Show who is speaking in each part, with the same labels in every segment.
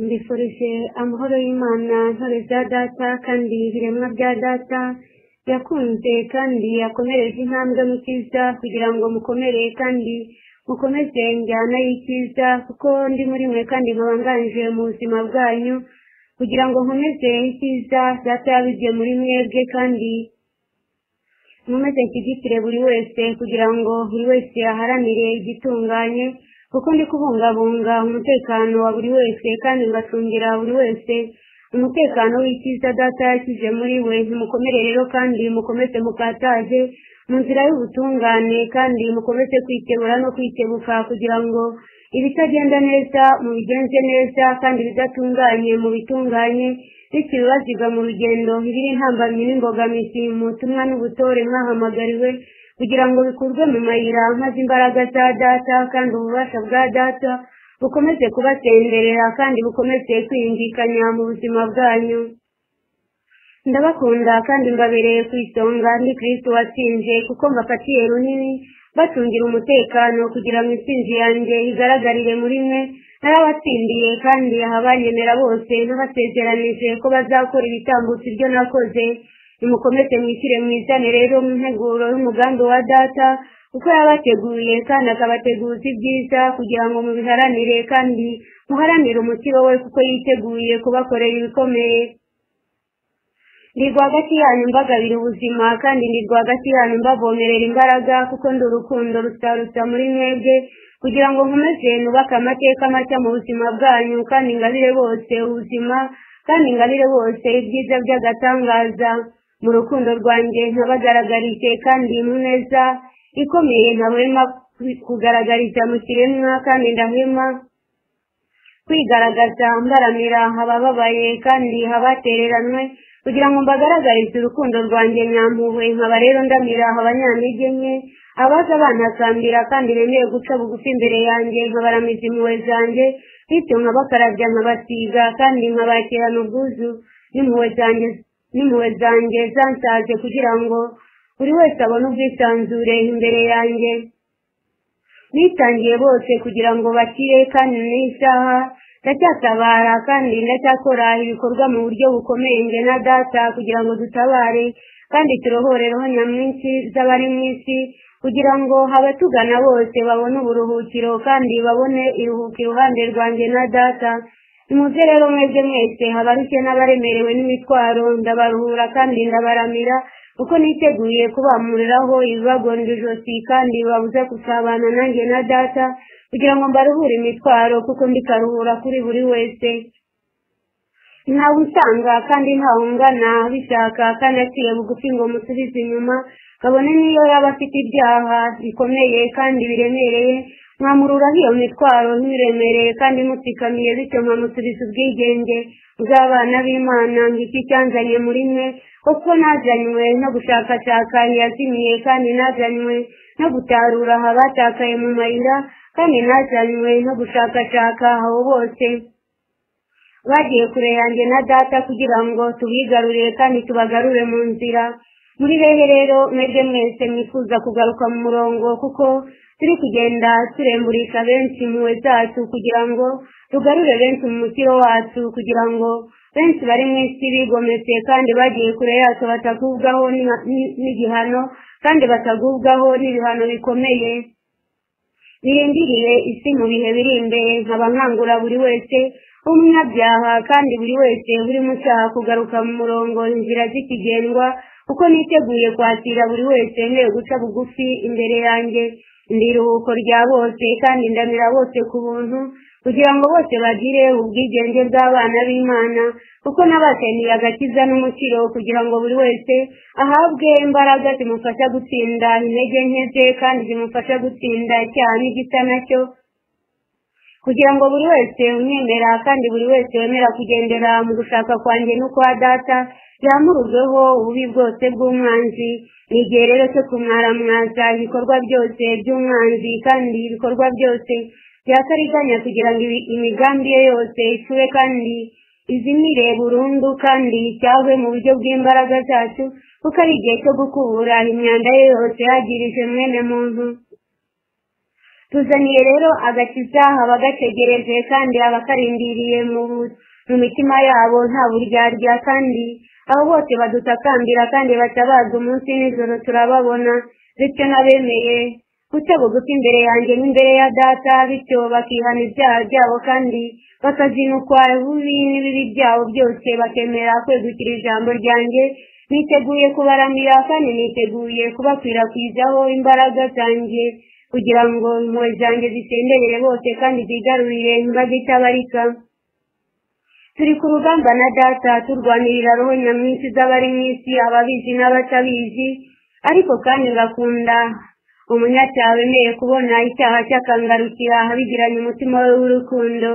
Speaker 1: mbifurije amahoro y'Imana ntore za data kandi ibiremwa bya data yakunze kandi yakomereje intambwe mu cyiza kugira ngo mukomere kandi mukomeze njyana y'icyiza kuko ndi muri mwe kandi nkabanganje mu buzima bwanyu kugira ngo nkomeze icyiza data yabigiye muri mwebwe kandi nkomeze nshyigikire buri wese kugira ngo buri wese aharanire igitunganye kuko ndi kubungabunga umutekano wa buri wese kandi ngacungira buri wese umutekano w'icyiza data yashyize muri we. Mukomere rero kandi mukomeze mukataje mu nzira y'ubutungane kandi mukomeze kwikebura no kwikebuka kugira ngo ibitagenda neza mubigenze neza kandi bidatunganye mu bitunganye, bityo bibaziga mu rugendo ibiri intambamyi n'imbogamizi mu butumwa n'ubutore mwahamagariwe kugira ngo bikurwe mu mayira maze imbaraga za data kandi ububasha bwa data bukomeze kubasenderera kandi bukomeze kwiyumvikanya mu buzima bwanyu. Ndabakunda kandi mbabereye ku isonga ndi Kristo watsinze kuko mbafatiye runini bacungira umutekano kugira ngo intsinzi yanjye igaragarire muri mwe. Narabatsindiye kandi abanyemera bose n'abasezeranije ko bazakora ibitambutse ibyo nakoze. Nimukomeze mwishyire mwizane rero mu nteguro y'umugambi wa data kuko yabateguye kandi akabateguza ibyiza kugira ngo mubiharanire kandi muharanire umukiro we kuko yiteguye kubakorera ibikomeye. Ndi rwagati yanyu mbagabira ubuzima kandi ndi rwagati yanyu mbavomerera imbaraga kuko ndi urukundo rusarusa muri mwebwe kugira ngo nkomeze nubake amateka mashya mu buzima bwanyu kandi ngabire bose ubuzima kandi ngabire bose ibyiza by'agatangaza mu rukundo rwanjye nkabagaragarize kandi mu neza ikomeye ntahwema kugaragariza mu kiremwa kandi ndahwema kwigaragaza mbaramira abababaye kandi abatereranwe kugira ngo mbagaragarize urukundo rwanjye nyampuhwe. Nkaba rero ndamira abanyantege nke abaza bantakambira kandi bemeye guca bugufi imbere yanjye nkabaramiza impuhwe zanjye, bityo nkabakarabya nkabasiga kandi nkabakirana ubwuzu n'impuhwe zanjye zansaze kugira ngo buri wese abone ubwisanzure imbere yanjye. Nitangiye bose kugira ngo bakire kandi n'isaha ndacyatabara kandi ndacyakora ibikorwa mu buryo bukomeye nge na data kugira ngo dutabare kandi turohore roho nyamwinshi z'abari mu isi kugira ngo abatugana bose babone uburuhukiro kandi babone iruhuko iruhande rwanjye na data. Nimuze rero mwebwe mwese abarushye n'abaremerewe n'imitwaro ndabaruhura kandi ndabaramira kuko niteguye kubamuriraho ibibagonda ijosi kandi babuze gusabana nanjye na data kugira ngo mbaruhure imitwaro kuko ndikaruhura kuri buri wese. Ntawe usanga kandi ntawe ungana bishaka kandi aciye bugufi ngo musubize inyuma kabone niyo yaba afite ibyaha bikomeye kandi biremereye mwamururaho iyo mitwaro ntiremereye kandi mutsikamiye bityo mwamusubiza ubwigenge bw'abana b'Imana. Ngiki cyanzanye muri mwe kuko nazanywe no gushakashaka yazimiye kandi nazanywe no gutarura abatakaye mu mayira kandi nazanywe no gushakashaka abo bose bagiye kure yanjye na data kugira ngo tubigarurire kandi tubagarure mu nzira. Muri hehe rero mwebwe mwese mwifuza kugaruka mu murongo kuko turi kugenda turemburisha benshi impuhwe zacu kugira ngo tugarure benshi mu mukiro wacu kugira ngo benshi bari mu isi bigometse kandi bagiye kure yacu batagubwaho n'igihano kandi batagubwaho n'ibihano bikomeye birindiriye isi mu bihe biri imbere. Nkaba nkangura buri wese umunyabyaha kandi buri wese uri mu cyaha kugaruka mu murongo inzira z'ikigendwa kuko niteguye kwakira buri wese ngiye guca bugufi imbere yanjye. Ndi iruhuko rya bose kandi ndamira bose ku buntu kugira ngo bose bagire ubwigenge bw'abana b'Imana kuko nabateniye agakiza n'umukiro kugira ngo buri wese ahabwe imbaraga zimufasha gutsinda intege nke ze kandi zimufasha gutsinda icyaha n'igisa nacyo kugira ngo buri wese unyemera kandi buri wese wemera kugendera mu gushaka kwanjye n'ukwa data yamururweho ububi bwose bw'umwanzi. Ni igihe rero cyo kumwaramwaza ibikorwa byose by'umwanzi kandi ibikorwa byose byakariganya kugira ngo imigambi ye yose icure kandi izimire burundu kandi icyahwe mu buryo bw'imbaraga zacu kuko ari igihe cyo gukubura imyanda ye yose yagirije mwene muntu. tuzaniye rero agakiza abagategereje kandi abakarindiriye mu mitima yabo nta buryarya, kandi abo bose badutakambira kandi batabaza umunsi n'ijoro turababona, bityo n'abemeye guca bugufi imbere yanjye n'imbere ya Data, bityo bakihana ibyaha byabo kandi bakazinukwa ububi n'ibibi byabo byose bakemera kwegukira ijambo ryanjye. Niteguye kubaramira kandi niteguye kubakwirakwizaho imbaraga zanjye kugira ngo impuhwe zanjye zisenderere bose kandi zigarurire imbaga itabarika. Turi ku rugamba na Data turwanirira roho nyamwinshi z'abari mu isi, ababizi n'abatabizi, ariko kandi ngakunda umunyacyaha wemeye kubona icyaha cyakangarukira abigiranye umutima we w'urukundo.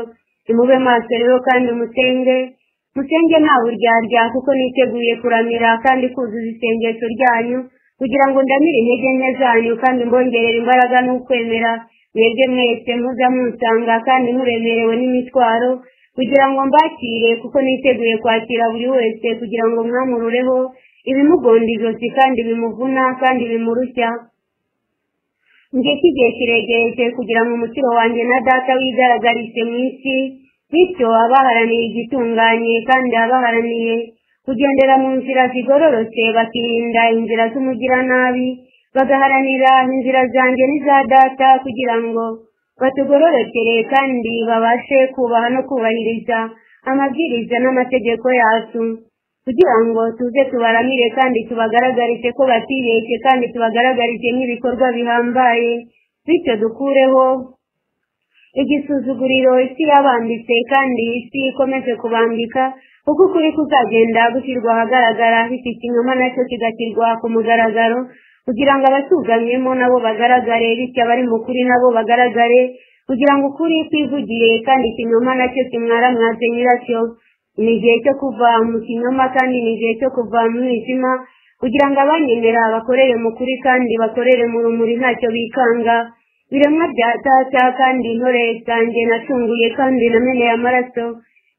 Speaker 1: Nimube maso rero kandi musenge nta buryarya, kuko niteguye kuramira kandi kuzuza isengesho ryanyu kugira ngo ndamire intege nke zanyu kandi mbongerere imbaraga n'ukwemera. Mwebwe mwese muza munsanga kandi muremerewe n'imitwaro kugira ngo mbakire, kuko niteguye kwakira buri wese kugira ngo mwamurureho ibimugonda ijosi kandi bimuvuna kandi bimurushya. Njye kigihe kiregereje kugira ngo umukiro wanjye na Data wigaragarise mu isi, bityo abaharaniye igitunganye kandi abaharaniye kugendera mu nzira zigororotse bakirinda inzira z'umugiranabi, bagaharanira inzira zanjye n'iza Data kugira ngo batugororokere kandi babashe kubaha no kubahiriza amabwiriza n'amategeko yacu, kugira ngo tuze tubaramire kandi tubagaragarise ko batibeshye kandi tubagaragarise n'ibikorwa bihambaye, bityo dukureho igisuzuguriro isi yabambitse kandi isi ikomeze kubambika, kuko ukuri kuzagenda gushyirwa ahagaragara, bityo ikinyoma nacyo kigashyirwa ku mugaragaro kugira ngo abatugamyemo nabo bagaragare, bityo abari mu kuri nabo bagaragare, kugira ngo ukuri kwivugire kandi ikinyoma nacyo kimwaramwaze nyiracyo. Ni igihe cyo kuva mu kinyoma kandi ni igihe cyo kuva mu mwijima, kugira ngo abanyemera bakorere mu kuri kandi bakorere mu rumuri ntacyo bikanga. Biremwa bya Data kandi intore zanjye nacunguye kandi nameneye amaraso,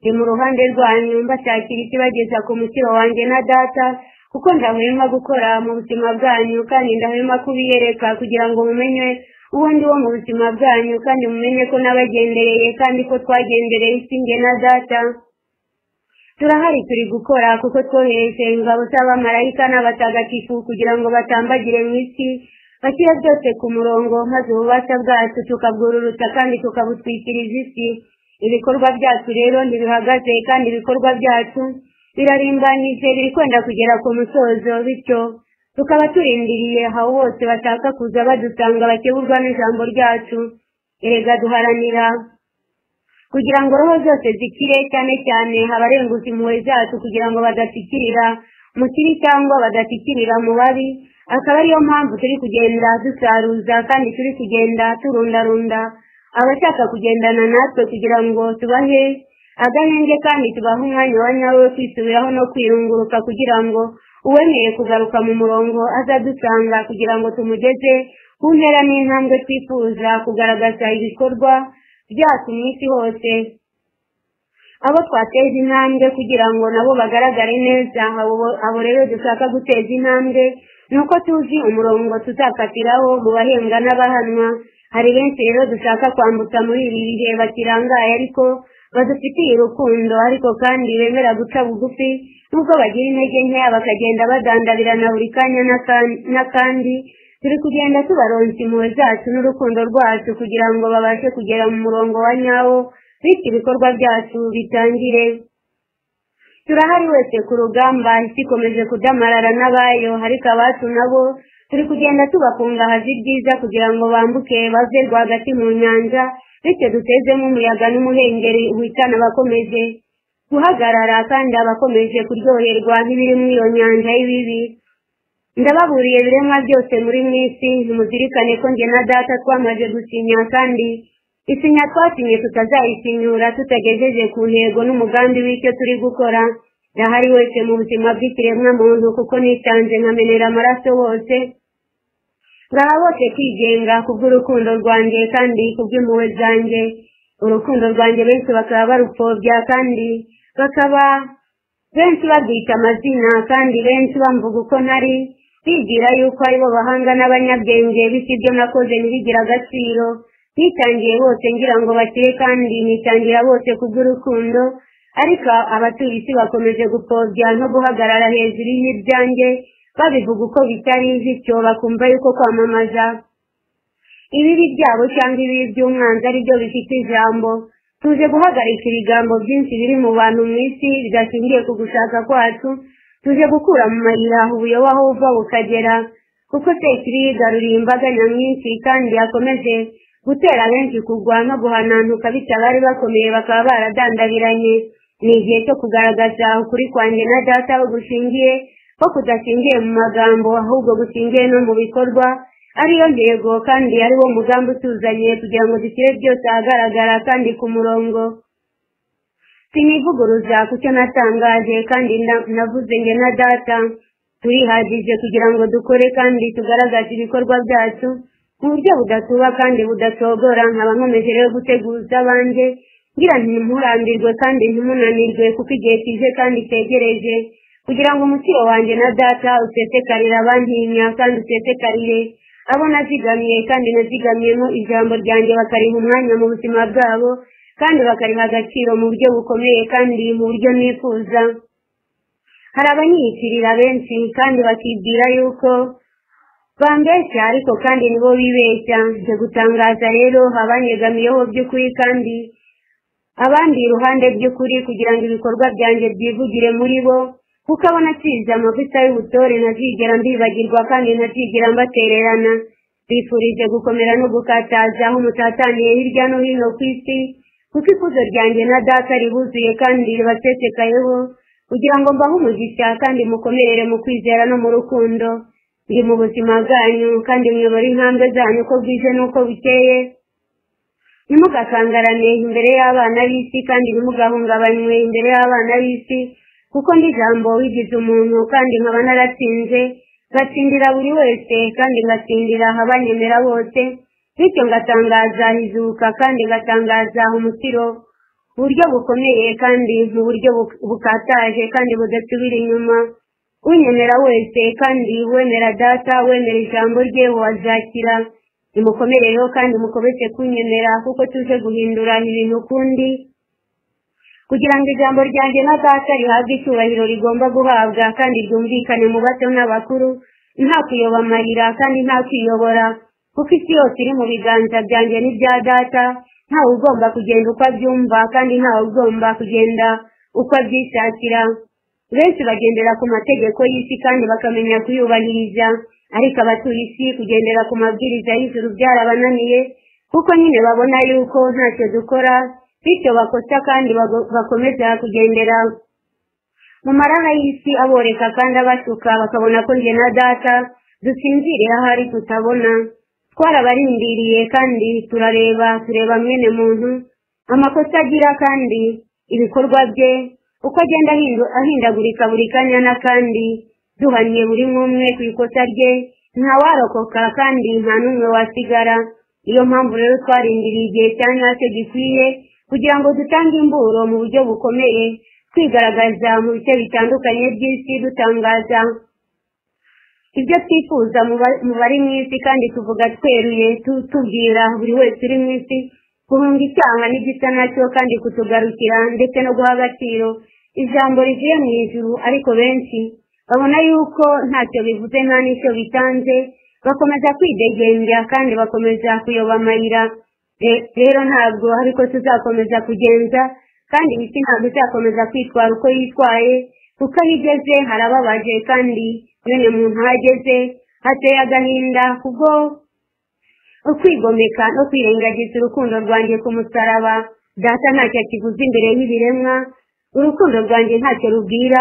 Speaker 1: ndi mu ruhande rwanyu mbashakira ikibageza ku mukiro wanjye na Data, kuko ndahwema gukora mu buzima bwanyu kandi ndahwema kubiyereka kugira ngo mumenye uwo ndi wo mu buzima bwanyu, kandi mumenye ko nabagendereye kandi ko twagendereye isi nge na Data. Turahari turi gukora, kuko twohereje ingabo z'abamarayika n'abatagatifu kugira ngo batambagire mu isi, bashyire byose ku murongo, maze ububasha bwacu tukabwururutsa kandi tukabutwikiriza isi. Ibikorwa byacu rero ntibihagaze kandi ibikorwa byacu birarimbanije, biri kwenda kugera ku musozo, bityo tukaba turindiriye aho bose bashaka kuza badusanga bakeburwa n'ijambo ryacu. Erega duharanira kugira ngo roho zose zikire, cyane cyane abarenguza impuhwe zacu, kugira ngo badatikirira mu kibi cyangwa badatikirira mu babi. Akaba ariyo mpamvu turi kugenda dusaruza kandi turi kugenda turundarunda abashaka kugendana natwe, kugira ngo tubahe agahenge kandi tubahe umwanya wa nyawo wo kwisubiraho no kwirunguruka, kugira ngo uwemeye kugaruka mu murongo azadusanga, kugira ngo tumugeze ku ntera n'intambwe twifuza kugaragaza ibikorwa byacu mu isi hose. Abo twateza intambwe kugira ngo nabo bagaragare neza, abo rero dushaka guteza intambwe, nuko tuzi umurongo tuzakatiraho mu bahembwa n'abahanwa. Hari benshi rero dushaka kwambutsa muri ibi bihe bakirangaye, ariko badufitiye urukundo, ariko kandi bemera guca bugufi nubwo bagira intege nkeya bakagenda badandabirana buri kanya n'akandi. Turi kugenda tubaronsa impuhwe zacu n'urukundo rwacu kugira ngo babashe kugera mu murongo wa nyawo, bityo ibikorwa byacu bitangire. Turahari wese ku rugamba, isi ikomeje kudamarara n'abayo, ariko abacu nabo turi kugenda tubakungahaza ibyiza kugira ngo bambuke bave rwagati mu nyanja, bityo dutezemo umuyaga n'umuhengeri uhitana abakomeje guhagarara kandi abakomeje kuryoherwa n'ibiri muri iyo nyanja y'ibibi. Ndababuriye biremwa byose muri mwisi, muzirikane ko njye na Data twamaze gusinya, kandi isinya twasinye tutazayisinyura tutagejeje ku ntego n'umugambi w'icyo turi gukora. Ndahari wese mu buzima bw'ikiremwa muntu, kuko nitanze nkamenera amaraso bose. Ngaha bose kwigenga kubw'urukundo rwanjye kandi kubw'impuhwe zanjye. Urukundo rwanjye benshi bakaba barupfobya, kandi bakaba benshi barwita amazina, kandi benshi bamvuga uko ntari, bigira yuko aribo bahanga n'abanyabwenge, bityo ibyo nakoze ntibigire agaciro. nitangiye bose ngira ngo bakire kandi nitangira bose kubw'urukundo, ariko abatuye isi bakomeje gupfobya no guhagarara hejuru y'ibyanjye babivuga uko bitari, bityo bakumva yuko kwamamaza ibibi byabo cyangwa ibibi by'umwanzi ari byo bifite ijambo. Tuje guhagarika ibigambo byinshi biri mu bantu mu isi bidashingiye ku gushaka kwacu. Tuje gukura mu mayira ubuyobe aho buva bukagera, kuko Sekibi yigaruriye imbaga nyamwinshi kandi yakomeje gutera benshi kugwa no guhananuka, bityo abari bakomeye bakaba baradandabiranye. Ni igihe cyo kugaragaza ukuri kwanjye na Data aho gushingiye, ko kudashingiye mu magambo ahubwo gushingiye no mu bikorwa, ariyo ntego kandi ariwo mugambi utuzanye kugira ngo dushyire byose ahagaragara kandi ku murongo. Sinivuguruza ku cyo natangaje kandi navuze nge na Data turihagije kugira ngo dukore kandi tugaragaze ibikorwa byacu mu buryo budatuba kandi budacogora. Nkaba nkomeje rero guteguza abanje ngira ntimurambirwe kandi ntimunanirwe, kuko igihe kije kandi cyegereje kugira ngo umukiro wanjye na Data usesekarire abantinya kandi usesekarire abo nazigamiye kandi nazigamiyemo ijambo ryanjye, bakariha umwanya mu buzima bwabo kandi bakariha agaciro mu buryo bukomeye kandi mu buryo nifuza. Hari abanyiyitirira benshi kandi bakibwira yuko bambeshya, ariko kandi nibo bibeshya. Nje gutangaza rero abanyegamiyeho by'ukuri kandi abandi iruhande by'ukuri, kugira ngo ibikorwa byanjye byivugire muri bo, kuko abo nasize amavuta y'ubutore ntazigera mbibagirwa kandi ntazigera mbatererana. Bifurije gukomera no gukataza aho mutataniye hirya no hino ku isi, kuko ikuzo ryanjye na Data ribuzuye kandi ribasesekayeho, kugira ngo mbahe umugisha kandi mukomerere mu kwizera no mu rukundo. Ndi mu buzima bwanyu kandi muyobora intambwe zanyu uko bwije n'uko bukeye. Ntimugakangarane imbere y'abana b'isi kandi ntimugahungabanywe imbere y'abana b'isi, kuko ndi Jambo wigize umuntu kandi nkaba naratsinze, ngatsindira buri wese kandi ngatsindira abanyemera bose. Bityo ngatangaza izuka kandi ngatangaza umukiro mu buryo bukomeye kandi mu buryo bukataje kandi budasubira inyuma. Unyemera wese kandi wemera Data, wemera ijambo rye wazakira. Nimukomerereho kandi mukobetse kunyemera, kuko tuje guhindura ibintu kundi, kugira ngo ijambo ryanjye na Data rihabwe icyubahiro rigomba guhabwa kandi ryumvikane mu bato n'abakuru, nta kuyoba amarira kandi nta kwiyobora, kuko isi yose iri mu biganza byanjye n'ibya Data. Ntawe ugomba kugenda uko abyumva kandi ntawe ugomba kugenda uko abyishakira. Benshi bagendera ku mategeko y'isi kandi bakamenya kuyubahiriza, ariko abatuye isi kugendera ku mabwiriza y'ijuru byarabananiye, kuko nyine babona yuko ntacyo dukora, bityo bakosa kandi bakomeza kugendera mu marara y'isi aboreka kandi abashuka, bakabona ko njye na Data dusinziriye ahari tutabona. Twarabarindiriye kandi tureba mwene muntu amakosa agira kandi ibikorwa bye uko agenda ahindagurika buri kanya, kandi duhanye buri umwe ku ikosa rye, ntawarokoka kandi nta n'umwe wasigara. Iyo mpamvu rero twarindiriye igihe cya nyacyo gikwiye kugira ngo dutange imburo mu buryo bukomeye, twigaragaza mu bice bitandukanye by'isi, dutangaza ibyo twifuza mu bari mu isi kandi tuvuga tweruye, tubwira buri wese uri mu isi guhunga icyaha n'igisa nacyo kandi kutugarukira ndetse no guha agaciro ijambo rivuye mu ijuru. Ariko benshi babona yuko ntacyo bivuze nta n'icyo bitanze, bakomeza kwidegembya kandi bakomeza kuyoba amayira. Rero ntabwo ariko tuzakomeza kugenza, kandi isi ntabwo izakomeza kwitwara uko yitwaye, kuko aho igeze harababaje kandi mwene muntu ahageze hateye agahinda, kubwo ukwigomeka no kwirengagiza urukundo rwanjye ku musaraba. Data ntacyo kivuze imbere y'ibiremwa, urukundo rwanjye ntacyo rubwira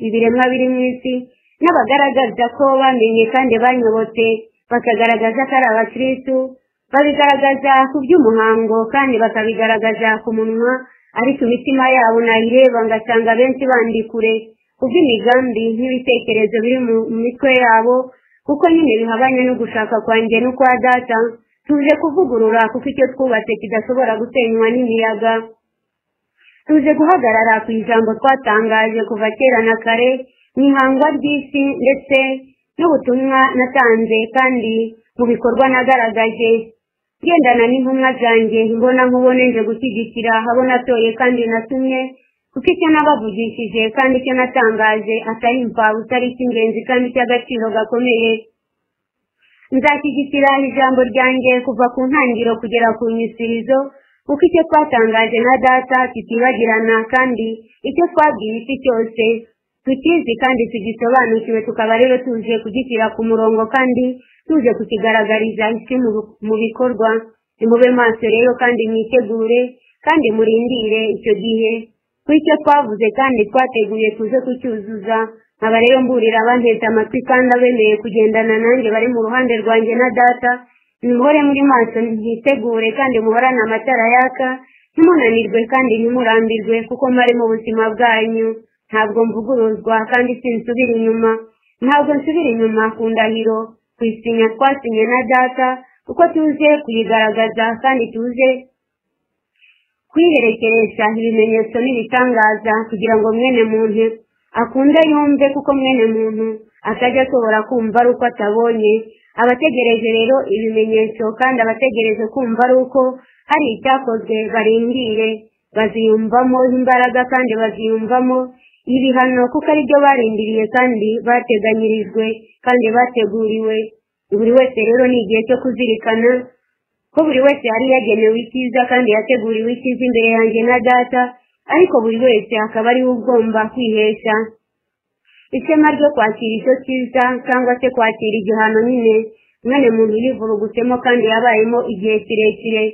Speaker 1: ibiremwa biri mu isi, n'abagaragaza ko bamenye kandi banyobotse bakagaragaza ko ari abakristu, babigaragaza ku by'umuhango kandi bakabigaragaza ku munwa, ariko imitima yabo nayireba ngasanga benshi bandi kure kubw'imigambi n'ibitekerezo biri mu mitwe yabo, kuko nyine bihabanye no gushaka kwanjye n'ukwa Data. Tuje kuvugurura kuko icyo twubatse kidashobora gusenywa n'imiyaga. Tuje guhagarara ku ijambo twatangaje kuva kera na kare mu ihangwa ry'isi, ndetse n'ubutumwa natanze kandi mu bikorwa nagaragaje. gendana n'intumwa zanjye mbona nkubone nje gushyigikira abo natoye kandi natumye, kuko icyo nabavugishije kandi icyo natangaje atari imfabusa, ari icy'ingenzi kandi cy'agaciro gakomeye. Nzashyigikira ijambo ryanjye kuva ku ntangiriro kugera ku nyisirizo, kuko icyo twatangaje na data kitibagirana, kandi icyo twabwiye isi cyose tukizi kandi tugisobanukiwe, tukaba rero tuje kugishyira ku murongo kandi tuje kukigaragariza isi mu bikorwa. Nimube maso rero kandi mwitegure kandi murindire icyo gihe, ku icyo twavuze kandi twateguye tuze kucyuzuza. Nkaba rero mburira abanteze amatwi kandi abemeye kugendana nanjye bari mu ruhande rwanjye na data, nimuhore muri maso mwitegure kandi muhorane amatara yaka, ntimunanirwe kandi ntimurambirwe, kuko mwari mu buzima bwanyu. Ntabwo mvuguruzwa kandi sinsubira inyuma, ntabwo nsubira inyuma ku ndahiro, ku isinya twasinye na data, kuko tuze kuyigaragaza kandi tuze kwiherekeresha ibimenyetso n'ibitangaza, kugira ngo mwene muntu akunda yumve, kuko mwene muntu atajya ashobora kumva ari uko atabonye. Abategereje rero ibimenyetso kandi abategereje kumva ari uko hari icyakozwe barindire, baziyumvamo imbaraga kandi baziyumvamo ibihano, kuko ari byo barindiriye kandi bateganyirijwe kandi bateguriwe. Buri wese rero ni igihe cyo kuzirikana ko buri wese yari yagenewe icyiza kandi yateguriwe icyiza imbere yanjye na data, ariko buri wese akaba ari we ugomba kwihesha ishema ryo kwakira icyo cyiza cyangwa se kwakira igihano. Nyine mwene muntu yivurugutsemo kandi yabayemo igihe kirekire.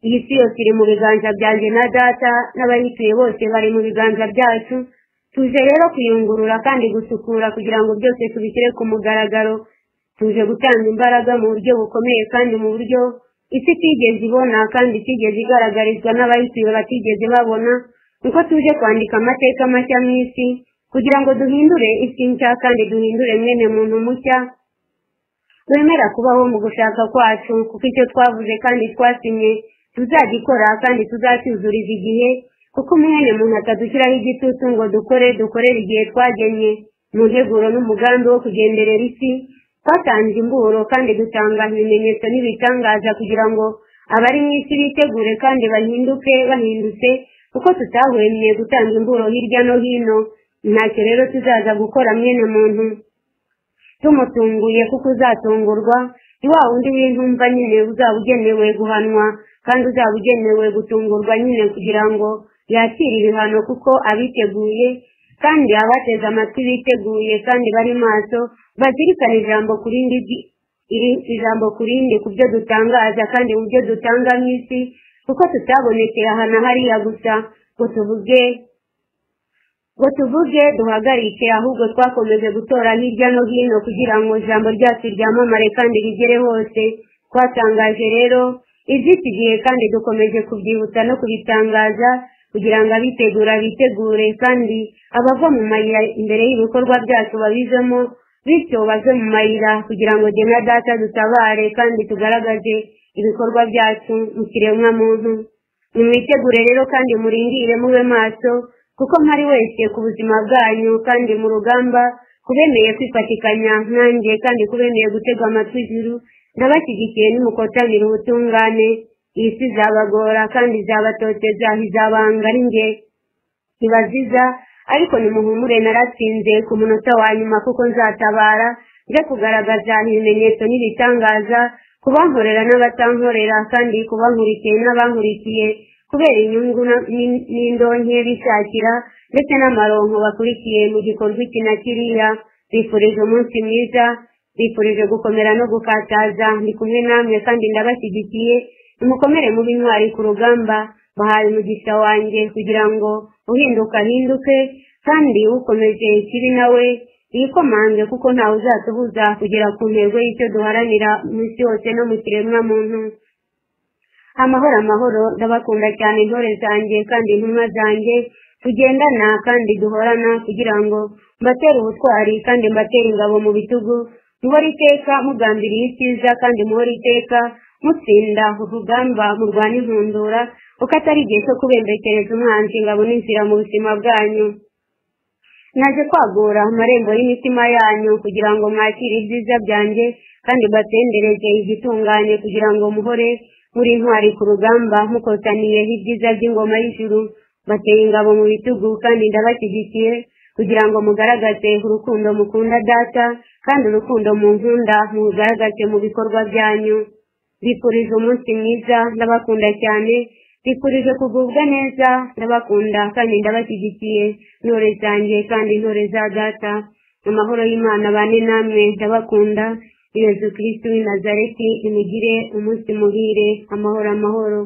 Speaker 1: Iyi si yose iri mu biganza byanjye na data, n'abayituye bose bari mu biganza byacu. Tuje rero kuyungurura kandi gusukura kugira ngo byose tubishyire ku mugaragaro. Tuje gutanga imbaraga mu buryo bukomeye kandi mu buryo isi itigeze ibona kandi itigeze igaragarizwa n'abayituye batigeze babona, nuko tuje kwandika amateka mashya mu isi kugira ngo duhindure isi nshya kandi duhindure mwene muntu mushya wemera kubaho mu gushaka kwacu, kuko icyo twavuze kandi twasinye tuzagikora kandi tuzacyuzuriza igihe, kuko mwene muntu atadushyiraho igitutu ngo dukorere igihe twagennye. Mu nteguro n'umugambi wo kugenderera isi twatanze imburo kandi dutanga ibimenyetso n'ibitangaza, kugira ngo abari mu isi bitegure kandi bahinduke bahindutse, kuko tutahwemye gutanga imburo hirya no hino. Ntacyo rero tuzaza gukora mwene muntu tumutunguye, kuko uzatungurwa ni wa wundi w'intumva nyine uzaba ugenewe guhanwa kandi uzaba ugenewe gutungurwa nyine, kugira ngo yakire ibihano, kuko abiteguye kandi abateze amatwi biteguye kandi bari maso, bazirikana ijambo ku rindi ku byo dutangaza kandi mu byo dutanga mu isi, kuko tutabonekeye aha na hariya gusa ngo tuvuge duhagarike, ahubwo twakomeje gutora hirya no hino kugira ngo ijambo ryacu ryamamare kandi rigere hose. Twatangaje rero iby'iki gihe kandi dukomeje kubyibutsa no kubitangaza, kugira ngo abitegura bitegure kandi abava mu mayira imbere y'ibikorwa byacu babizemo, bityo bave mu mayira kugira ngo jye na data dutabare kandi tugaragaze ibikorwa byacu mu kiremwa muntu. Nimwitegure rero kandi murindire mube maso, kuko mpari wese ku buzima bwanyu kandi mu rugamba, kubemeye kwifatikanya nanjye kandi kubemeye gutega amatwi ijuru. Ndabashyigikiye nimukotanire ubutungane. Iyi si izabagora kandi izabatoteza, izabanga ari njye ibaziza, ariko nimuhumure naratsinze ku munota wa nyuma, kuko nzatabara nje kugaragaza ibimenyetso n'ibitangaza ku bankorera n'abatankorera, kandi ku bankurikiye n'abankurikiye, kubera inyungu n'indonke bishakira ndetse n'amaronko bakurikiye mu gikorwa iki na kiriya. Bifurije umunsi mwiza, bifurije gukomera no gukataza. Ndi kumwe namwe kandi ndabashyigikiye. Nimukomere mu b'intwari ku rugamba, bahaye umugisha wanjye, kugira ngo uhinduka ahinduke kandi ukomeje ikibi nawe yikomange, kuko ntawe uzatubuza kugera ku ntego y'icyo duharanira mu isi yose no mu kiremwa muntu. Amahoro amahoro, ndabakunda cyane intore zanjye kandi intumwa zanjye, tugendana kandi duhorana, kugira ngo mbatere ubutwari kandi mbatere ingabo mu bitugu. Muhore iteka mugambiriye icyiza kandi muhore iteka mutsinda urugamba murwana inkundura, kuko atari igihe cyo kubembekereza umwanzi ingabo n'inzira mu buzima bwanyu. Naje kwagura amarembo y'imitima yanyu, kugira ngo mwakire ibyiza byanjye kandi mbatendereze igitunganye, kugira ngo muhore muri intwari ku rugamba mukotaniyeho ibyiza by'ingoma y'ijuru, bateye ingabo mu bitugu kandi ndabashyigikiye kugira ngo mugaragaze urukundo mukunda data kandi urukundo munkunda mugaragaze mu bikorwa byanyu. Bifurije umunsi mwiza, ndabakunda cyane. Bifurije kugubwa neza, ndabakunda kandi ndabashyigikiye, ntore zanjye kandi ntore za data. Amahoro y'Imana bane namwe, ndabakunda. Yesu Kristo w'i Nazareti imugire umunsi muhire. Amahoro amahoro.